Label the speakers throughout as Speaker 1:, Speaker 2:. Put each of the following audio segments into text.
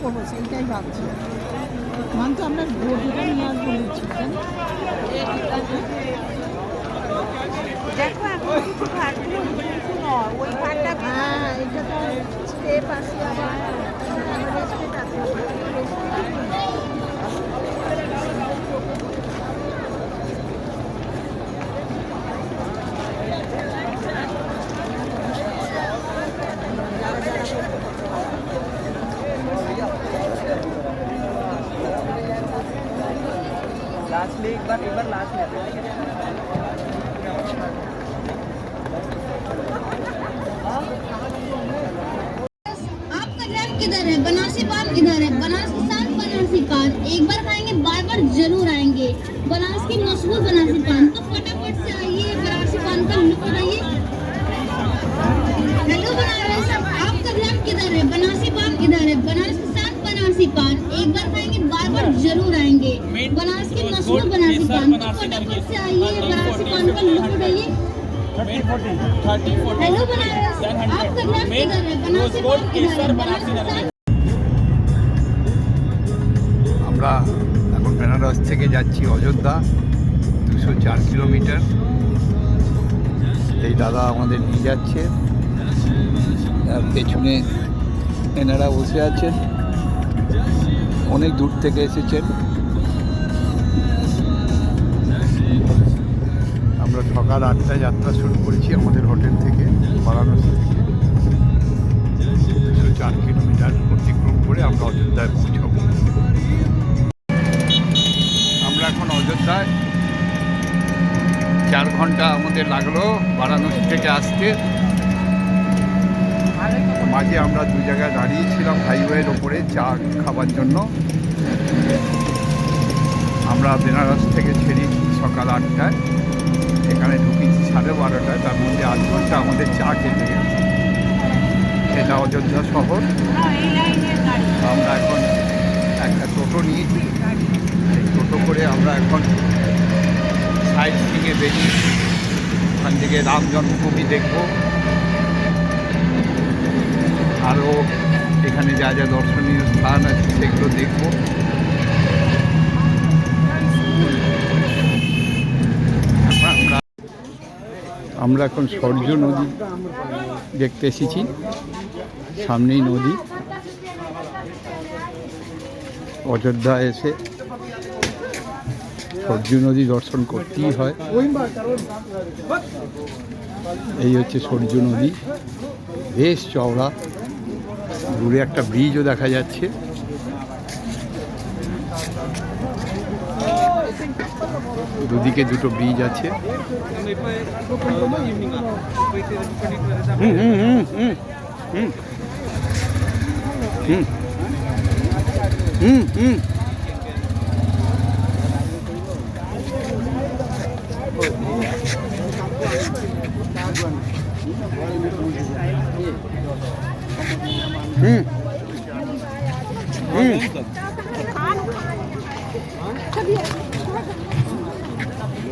Speaker 1: করবো সেইটাই ভাবছি। মানে তো আমরা গরুটা নিয়ে আসবো নিচ্ছি।
Speaker 2: দেখো এখন কিছু ঘাটগুলো কিছু নয়, ওই ঘাটটা
Speaker 1: হ্যাঁ, এটা তো স্টেপ আছে আবার স্টেপ আছে।
Speaker 3: लास्ट में एक बार लास्ट में
Speaker 4: आपका रैप किधर है? बनारसी पान किधर है? बनारसी साग, बनारसी पान एक बार खाएंगे बार बार जरूर आएंगे। बनारस की मशहूर बनारसी पान, तो फटाफट से आइए, बनारसी पान का लुत्फ उठाइए। हेलो बनारस, आपका रैप किधर है? बनारसी पान किधर है? बनारसी साग, बनारसी पान एक बार खाएंगे बार बार जरूर आएंगे। बनारस की मशहूर बनारसी पान, तो फटाफट से आइए, बनारसी पान का लुत्फ उठाइए।
Speaker 3: 30-40
Speaker 4: हेलो बनारस, आपका रैप किधर है? बनारसी पान किधर है? बनारसी साग।
Speaker 5: আমরা এখন বেনারস থেকে যাচ্ছি অযোধ্যা, 204 কিলোমিটার। এই দাদা আমাদের নিয়ে যাচ্ছে, আর পেছনে এনারা বসে আছেন, অনেক দূর থেকে এসেছেন। আমরা সকাল 8টায় যাত্রা শুরু করেছি আমাদের হোটেল থেকে, বারাণসী থেকে। 204 কিলোমিটার অতিক্রম করে আমরা অযোধ্যায় পৌঁছাবো। আমরা এখন অযোধ্যায়, 4 ঘন্টা আমাদের লাগলো বারাণসী থেকে আসতে। মাঝে আমরা 2 জায়গায় দাঁড়িয়েছিলাম হাইওয়ের ওপরে চা খাবার জন্য। আমরা বেনারস থেকে ছেড়ি সকাল 8টায়, এখানে ঢুকেছি 12:30টায়। তার মধ্যে 8 ঘন্টা আমাদের চা কেটে গেছে। এটা অযোধ্যা শহর। আমরা এখন একটা টোটো নিয়েছি, এই টোটো করে আমরা এখন সাইড সিংয়ে বেরিয়েছি। ওখান থেকে রাম জন্মভূমি দেখব, আরও এখানে যা যা দর্শনীয় স্থান আছে সেগুলো দেখব। আমরা এখন সরজু নদী দেখতে এসেছি, সামনেই নদী। অযোধ্যা এসে সরজু নদী দর্শন করতেই হয়। এই হচ্ছে সরজু নদী, বেশ চওড়া। দূরে একটা ব্রিজও দেখা যাচ্ছে। দুদিকে দুটো ব্রিজ আছে।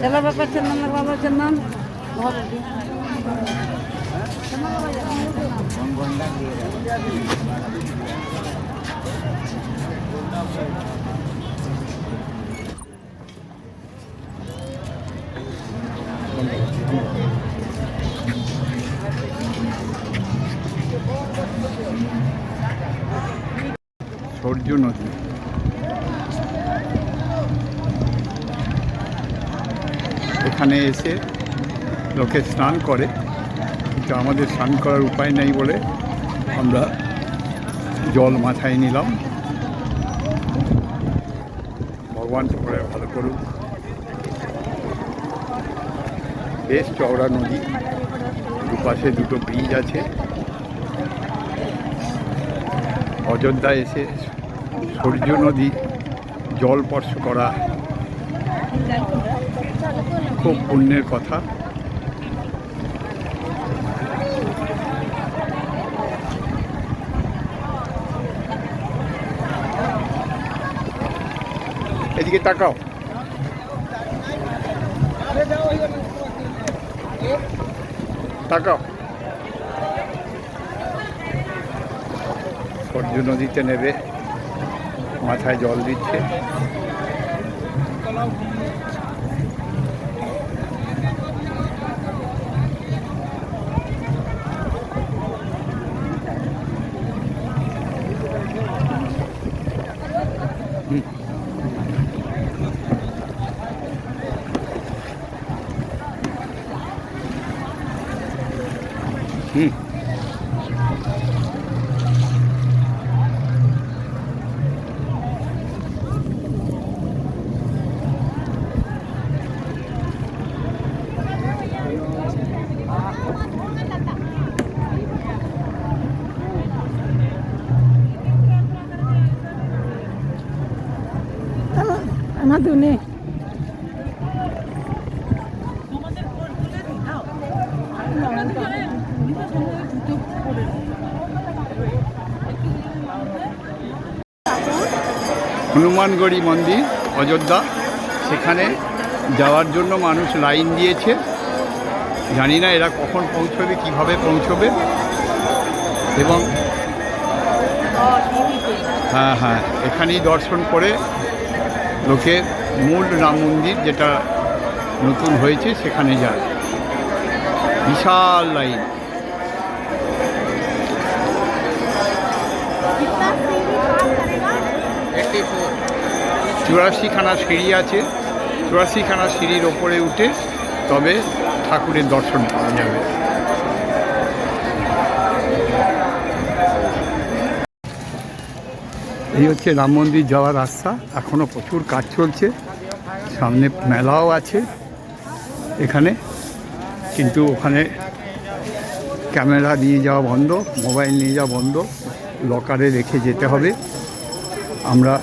Speaker 2: चलो बाबा चंदन, बाबा चंदन बहुत
Speaker 5: সরজু নদী। এখানে এসে লোকে স্নান করে, কিন্তু আমাদের স্নান করার উপায় নেই বলে আমরা জল মাথায় নিলাম। ভগবান সবাই ভালো করুক। বেশ চওড়া নদী, দুপাশে দুটো ব্রিজ আছে। অযোধ্যায় এসে সরজু নদী জল স্পর্শ করা খুব পুণ্যের কথা। এদিকে তাকাও। তাকাও। সরজু নদীতে নেবে মাথায় জল দিচ্ছে।
Speaker 1: আমার দুনে
Speaker 5: হনুমানগড়ি মন্দির অযোধ্যা, সেখানে যাওয়ার জন্য মানুষ লাইন দিয়েছে। জানি না এরা কখন পৌঁছবে, কিভাবে পৌঁছবে। এবং হ্যাঁ, এখানেই দর্শন করে লোকে মূল রাম মন্দির যেটা নতুন হয়েছে সেখানে যায়। বিশাল লাইন। চুরাশিখানা সিঁড়ি আছে, 84খানা সিঁড়ির ওপরে উঠে তবে ঠাকুরের দর্শন পাওয়া যাবে। এই হচ্ছে রাম মন্দির যাওয়ার রাস্তা। এখনও প্রচুর কাজ চলছে, সামনে মেলাও আছে এখানে, কিন্তু ওখানে ক্যামেরা নিয়ে যাওয়া বন্ধ, মোবাইল নিয়ে যাওয়া বন্ধ, লকারে রেখে যেতে হবে। আমরা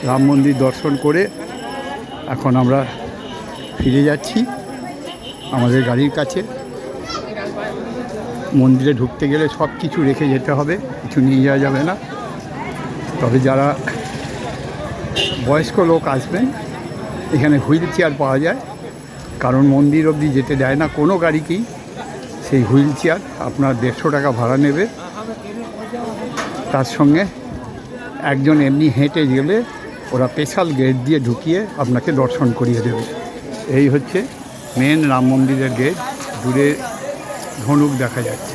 Speaker 5: রাম মন্দির দর্শন করে এখন আমরা ফিরে যাচ্ছি আমাদের গাড়ির কাছে। মন্দিরে ঢুকতে গেলে সব কিছু রেখে যেতে হবে, কিছু নিয়ে যাওয়া যাবে না। তবে যারা বয়স্ক লোক আসবেন, এখানে হুইল চেয়ার পাওয়া যায়, কারণ মন্দির অবধি যেতে দেয় না কোনো গাড়িকেই। সেই হুইল চেয়ার আপনার 150 টাকা ভাড়া নেবে। তার সঙ্গে একজন এমনি হেঁটে গেলে ওরা স্পেশাল গেট দিয়ে ঢুকিয়ে আপনাকে দর্শন করিয়ে দেবে। এই হচ্ছে মেন রাম মন্দিরের গেট। দূরে ধনুক দেখা যাচ্ছে।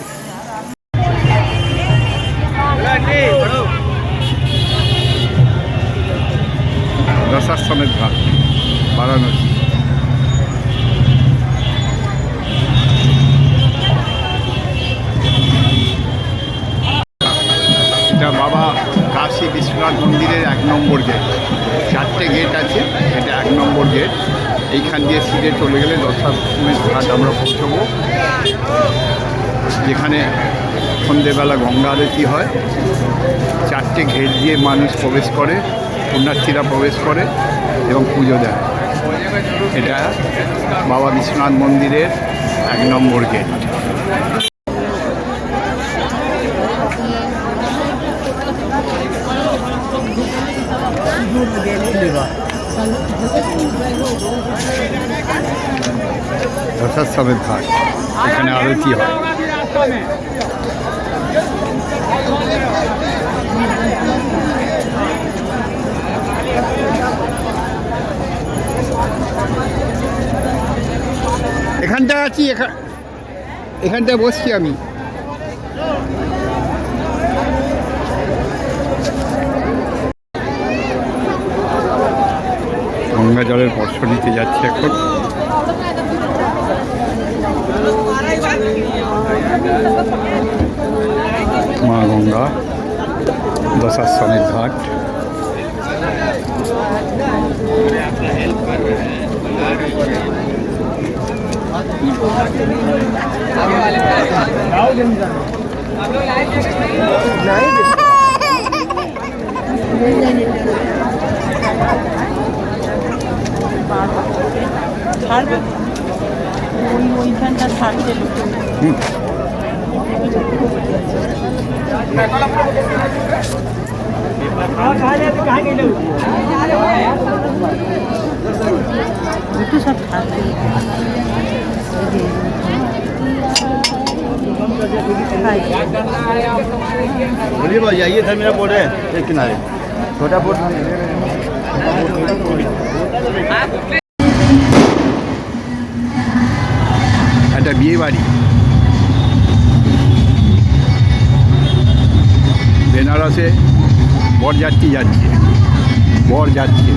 Speaker 5: দশাশ্বমেধ ঘাট, বারাণসী। এটা বাবা কাশী বিশ্বনাথ মন্দিরের 1 নম্বর গেট। 4টে গেট আছে, এটা 1 নম্বর গেট। এইখান দিয়ে সিধে চলে গেলে দশাশ্বমেধ ঘাট আমরা পৌঁছবো, যেখানে সন্ধেবেলা গঙ্গা আরতি হয়। 4টে গেট দিয়ে মানুষ প্রবেশ করে, পুণ্যার্থীরা প্রবেশ করে এবং পুজো দেয়। এটা বাবা বিশ্বনাথ মন্দিরের 1 নম্বর গেট। দশাশ্বমেধ ঘাট, এখানে আরতি হয়। এখানটা আছি, এখানটায় বসছি আমি। গঙ্গা জলের স্পর্শ নিতে যাচ্ছি এখন। মা গঙ্গা, দশাশ্বমেধ ঘাট।
Speaker 2: ওইখানটা ছাড়ছে। দুটো সব থাকবে।
Speaker 6: बोलिए भाई, आइए था मेरा बोर्ड है एक किनारे।
Speaker 3: छोटा बोर्ड
Speaker 5: একটা বিয়ে বাড়ি, বেনারসে বরযাত্রী যাচ্ছে, বর যাচ্ছে।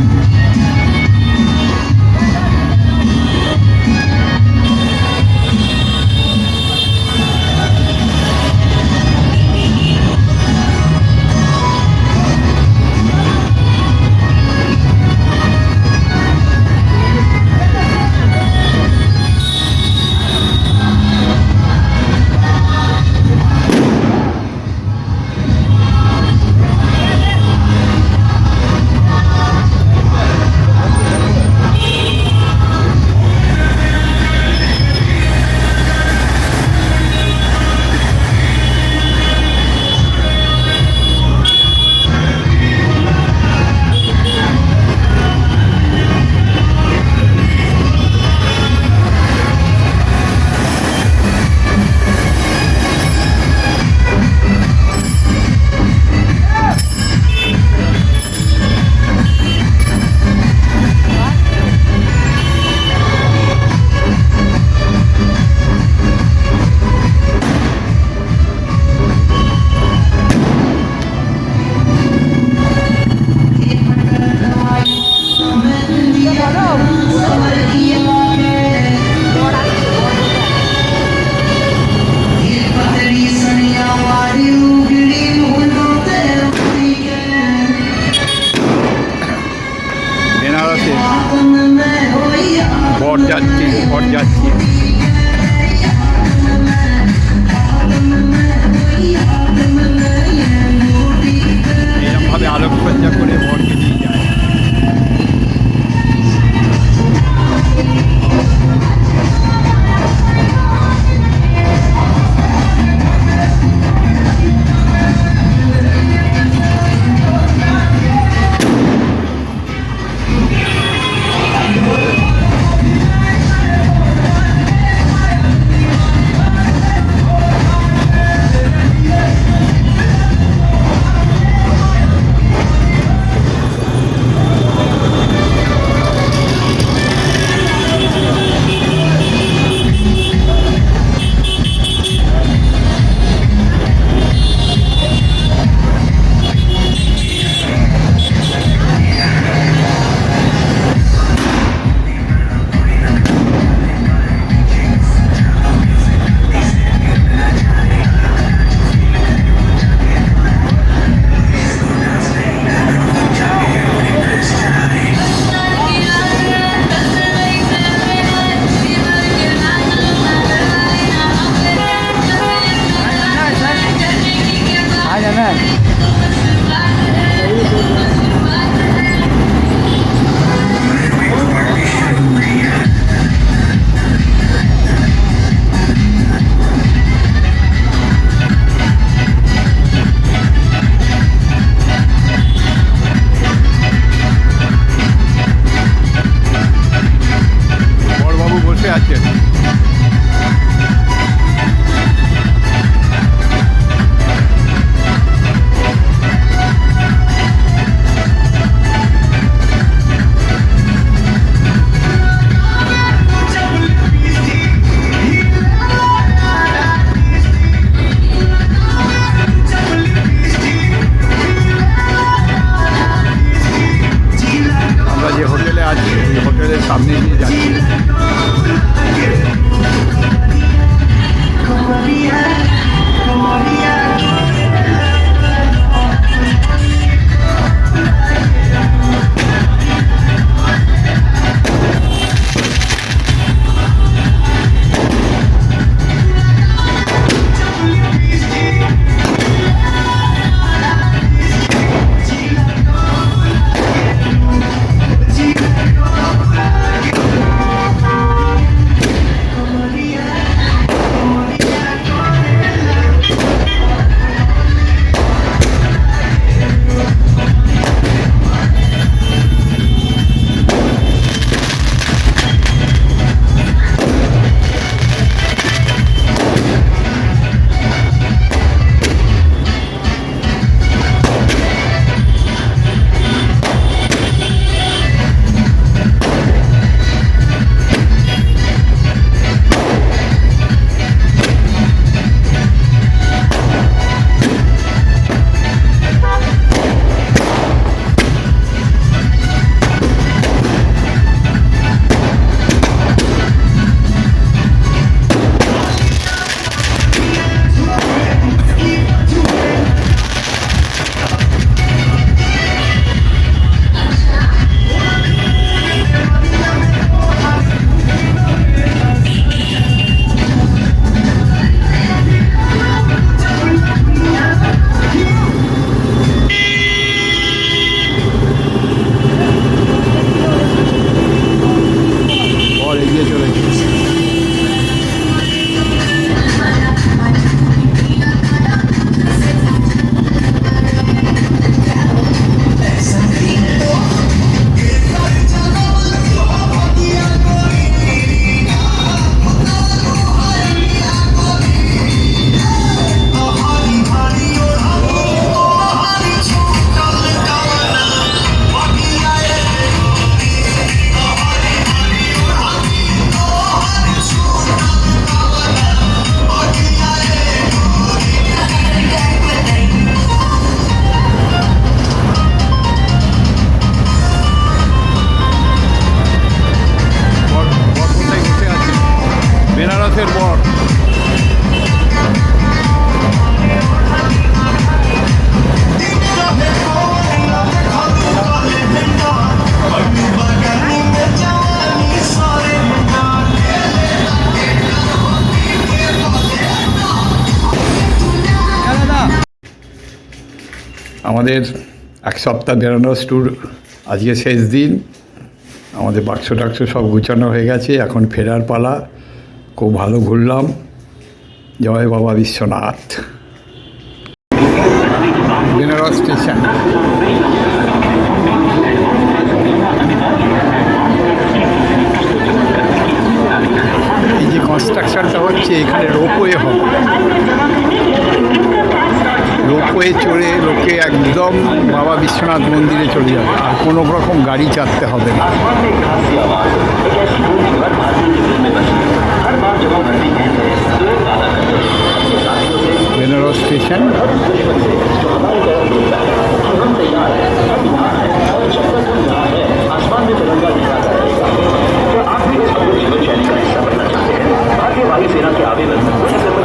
Speaker 5: বেনারসে বরযাত্রী এরকমভাবে আলোকসজ্জা করে বরকে নিয়ে যায়। আমাদের এক সপ্তাহ বেনারস ট্যুর আজকে শেষ দিন। আমাদের বাক্স টাক্স সব গুছানো হয়ে গেছে, এখন ফেরার পালা। খুব ভালো ঘুরলাম। জয় বাবা বিশ্বনাথ। বেনারস স্টেশন। এই যে কনস্ট্রাকশনটা হচ্ছে, এখানে রোপওয়ে হবে। রোপওয়ে চড়ে লোকে একদম বাবা বিশ্বনাথ মন্দিরে চলে যাবে, আর কোনো রকম গাড়ি চাপতে হবে না। বেনারস স্টেশন।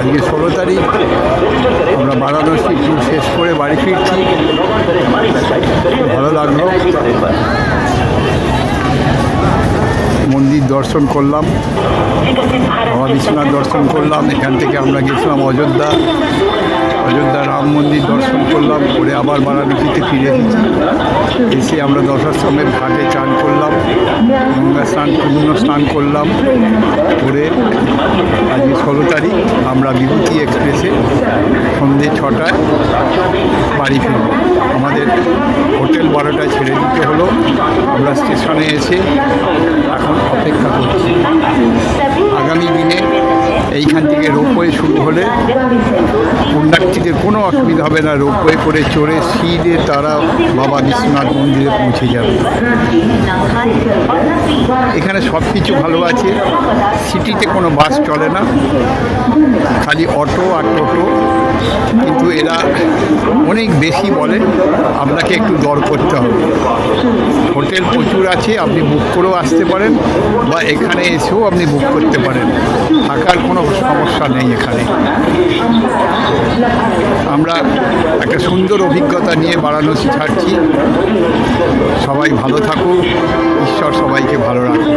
Speaker 5: আজকে 16 তারিখ, আমরা বারাণসী ট্যুর শেষ করে বাড়ি ফিরছি। ভালো লাগলো। মন্দির দর্শন করলাম, বাবা বিশ্বনাথ দর্শন করলাম। এখান থেকে আমরা গেছিলাম অযোধ্যা রাম মন্দির দর্শন করলাম, করে আবার বারাণসীতে ফিরে এসেছি। এসে আমরা দশাশ্রমের ঘাটে চান করলাম, গঙ্গা স্নান, পূর্ণ স্নান করলাম। করে আজকে 16 তারিখ আমরা বিভূতি এক্সপ্রেসে সন্ধ্যে 6টায় বাড়ি ফিরব। আমাদের হোটেল 12টায় ছেড়ে দিতে হলো। আমরা স্টেশনে এসে এখন অপেক্ষা করছি। আগামী দিনে এইখান থেকে রোপওয়ে শুরু হলে পুণ্যার্থীদের কোনো অসুবিধা হবে না। রোপওয়ে করে চড়ে সিধে তারা বাবা বিশ্বনাথ মন্দিরে পৌঁছে যাবে। এখানে সব কিছু ভালো আছে। সিটিতে কোনো বাস চলে না, খালি অটো আর টোটো। কিন্তু এরা অনেক বেশি বলে, আপনাকে একটু দর করতে হবে। হোটেল প্রচুর আছে, আপনি বুক করেও আসতে পারেন, বা এখানে এসেও আপনি বুক করতে পারেন। থাকার কোনো সমস্যা নেই এখানে। আমরা একটা সুন্দর অভিজ্ঞতা নিয়ে বারাণসী ছাড়ছি। সবাই ভালো থাকুক, ঈশ্বর সবাইকে ভালো রাখুন।